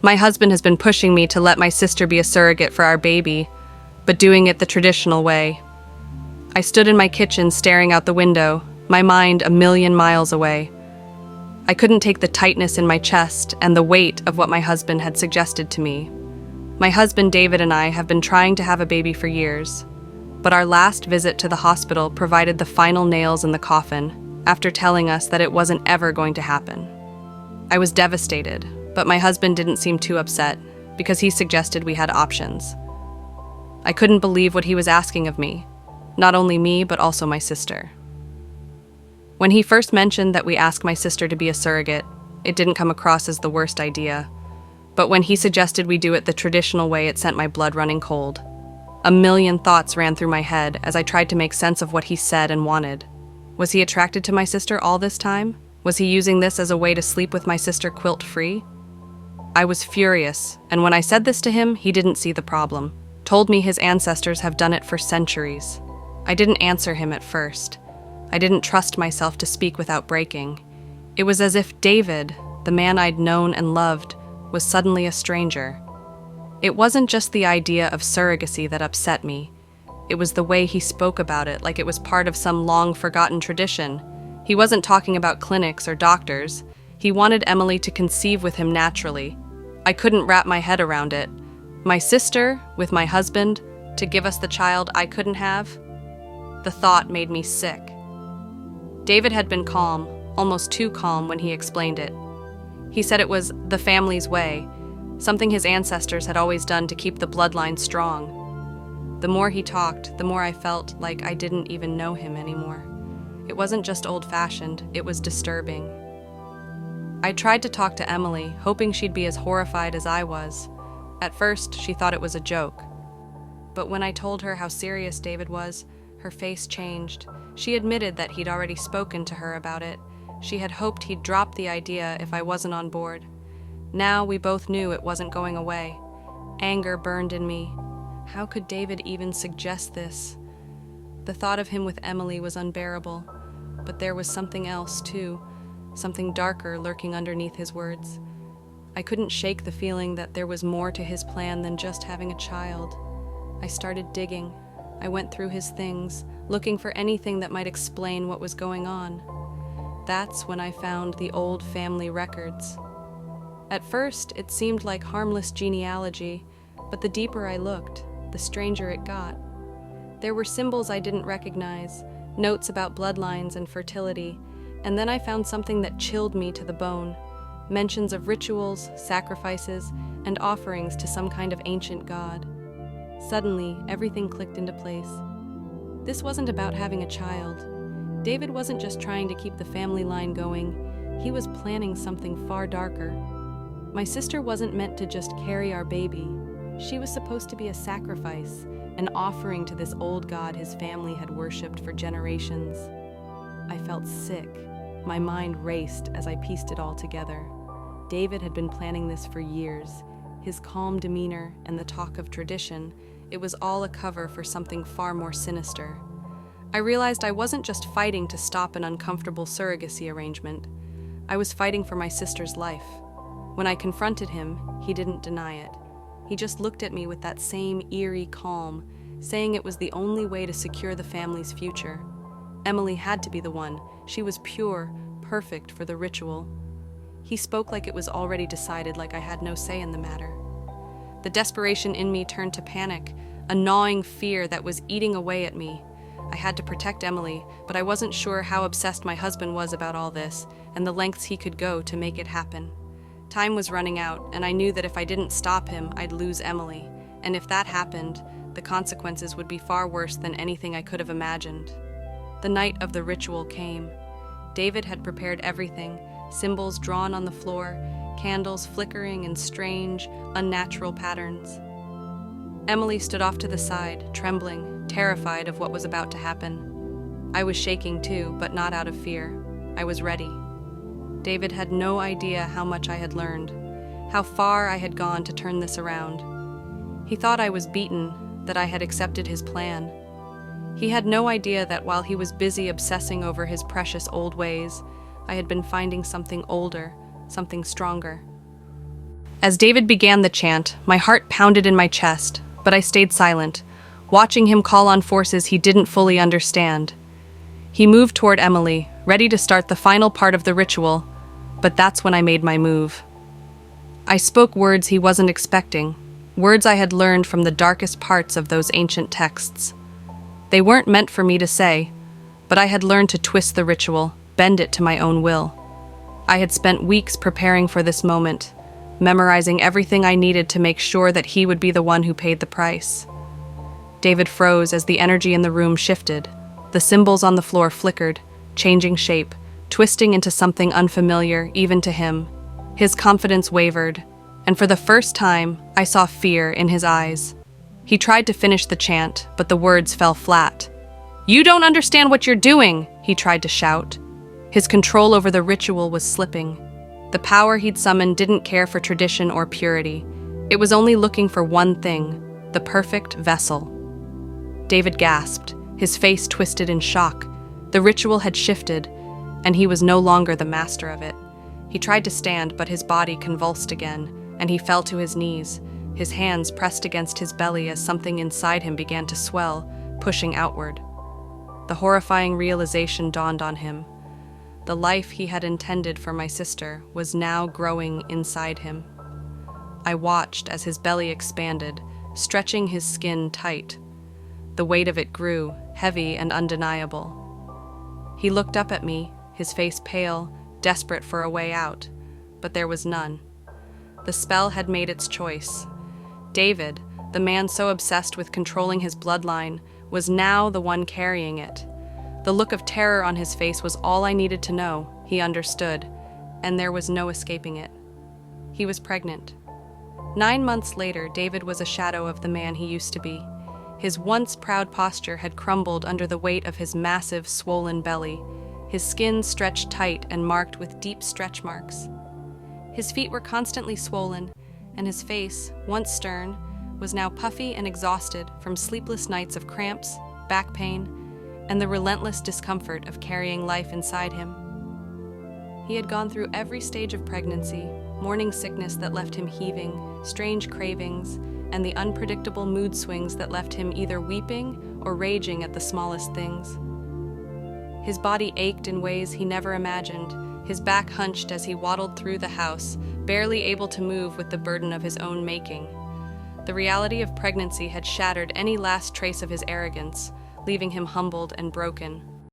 My husband has been pushing me to let my sister be a surrogate for our baby, but doing it the traditional way. I stood in my kitchen staring out the window, my mind a million miles away. I couldn't take the tightness in my chest and the weight of what my husband had suggested to me. My husband David and I have been trying to have a baby for years, but our last visit to the hospital provided the final nails in the coffin after telling us that it wasn't ever going to happen. I was devastated, but my husband didn't seem too upset because he suggested we had options. I couldn't believe what he was asking of me, not only me, but also my sister. When he first mentioned that we ask my sister to be a surrogate, it didn't come across as the worst idea. But when he suggested we do it the traditional way, it sent my blood running cold. A million thoughts ran through my head as I tried to make sense of what he said and wanted. Was he attracted to my sister all this time? Was he using this as a way to sleep with my sister quilt-free? I was furious, and when I said this to him, he didn't see the problem. Told me his ancestors have done it for centuries. I didn't answer him at first. I didn't trust myself to speak without breaking. It was as if David, the man I'd known and loved, was suddenly a stranger. It wasn't just the idea of surrogacy that upset me. It was the way he spoke about it, like it was part of some long-forgotten tradition. He wasn't talking about clinics or doctors. He wanted Emily to conceive with him naturally. I couldn't wrap my head around it. My sister, with my husband, to give us the child I couldn't have? The thought made me sick. David had been calm, almost too calm when he explained it. He said it was the family's way, something his ancestors had always done to keep the bloodline strong. The more he talked, the more I felt like I didn't even know him anymore. It wasn't just old-fashioned, it was disturbing. I tried to talk to Emily, hoping she'd be as horrified as I was. At first, she thought it was a joke. But when I told her how serious David was, her face changed. She admitted that he'd already spoken to her about it. She had hoped he'd drop the idea if I wasn't on board. Now we both knew it wasn't going away. Anger burned in me. How could David even suggest this? The thought of him with Emily was unbearable, but there was something else, too, something darker lurking underneath his words. I couldn't shake the feeling that there was more to his plan than just having a child. I started digging. I went through his things, looking for anything that might explain what was going on. That's when I found the old family records. At first, it seemed like harmless genealogy, but the deeper I looked, the stranger it got. There were symbols I didn't recognize, notes about bloodlines and fertility, and then I found something that chilled me to the bone. Mentions of rituals, sacrifices, and offerings to some kind of ancient god. Suddenly, everything clicked into place. This wasn't about having a child. David wasn't just trying to keep the family line going. He was planning something far darker. My sister wasn't meant to just carry our baby. She was supposed to be a sacrifice, an offering to this old god his family had worshipped for generations. I felt sick. My mind raced as I pieced it all together. David had been planning this for years. His calm demeanor and the talk of tradition, it was all a cover for something far more sinister. I realized I wasn't just fighting to stop an uncomfortable surrogacy arrangement. I was fighting for my sister's life. When I confronted him, he didn't deny it. He just looked at me with that same eerie calm, saying it was the only way to secure the family's future. Emily had to be the one. She was pure, perfect for the ritual. He spoke like it was already decided, like I had no say in the matter. The desperation in me turned to panic, a gnawing fear that was eating away at me. I had to protect Emily, but I wasn't sure how obsessed my husband was about all this, and the lengths he could go to make it happen. Time was running out, and I knew that if I didn't stop him, I'd lose Emily, and if that happened, the consequences would be far worse than anything I could have imagined. The night of the ritual came. David had prepared everything, symbols drawn on the floor, candles flickering in strange, unnatural patterns. Emily stood off to the side, trembling, terrified of what was about to happen. I was shaking too, but not out of fear. I was ready. David had no idea how much I had learned, how far I had gone to turn this around. He thought I was beaten, that I had accepted his plan. He had no idea that while he was busy obsessing over his precious old ways, I had been finding something older, something stronger. As David began the chant, my heart pounded in my chest, but I stayed silent, watching him call on forces he didn't fully understand. He moved toward Emily, ready to start the final part of the ritual, but that's when I made my move. I spoke words he wasn't expecting, words I had learned from the darkest parts of those ancient texts. They weren't meant for me to say, but I had learned to twist the ritual, bend it to my own will. I had spent weeks preparing for this moment, memorizing everything I needed to make sure that he would be the one who paid the price. David froze as the energy in the room shifted. The symbols on the floor flickered, changing shape, twisting into something unfamiliar even to him. His confidence wavered, and for the first time, I saw fear in his eyes. He tried to finish the chant, but the words fell flat. "You don't understand what you're doing," he tried to shout. His control over the ritual was slipping. The power he'd summoned didn't care for tradition or purity. It was only looking for one thing, the perfect vessel. David gasped, his face twisted in shock. The ritual had shifted, and he was no longer the master of it. He tried to stand, but his body convulsed again, and he fell to his knees. His hands pressed against his belly as something inside him began to swell, pushing outward. The horrifying realization dawned on him. The life he had intended for my sister was now growing inside him. I watched as his belly expanded, stretching his skin tight. The weight of it grew, heavy and undeniable. He looked up at me, his face pale, desperate for a way out, but there was none. The spell had made its choice. David, the man so obsessed with controlling his bloodline, was now the one carrying it. The look of terror on his face was all I needed to know. He understood, and there was no escaping it. He was pregnant. 9 months later, David was a shadow of the man he used to be. His once proud posture had crumbled under the weight of his massive, swollen belly. His skin stretched tight and marked with deep stretch marks. His feet were constantly swollen, and his face, once stern, was now puffy and exhausted from sleepless nights of cramps, back pain, and the relentless discomfort of carrying life inside him. He had gone through every stage of pregnancy, morning sickness that left him heaving, strange cravings, and the unpredictable mood swings that left him either weeping or raging at the smallest things. His body ached in ways he never imagined, his back hunched as he waddled through the house, barely able to move with the burden of his own making. The reality of pregnancy had shattered any last trace of his arrogance, leaving him humbled and broken.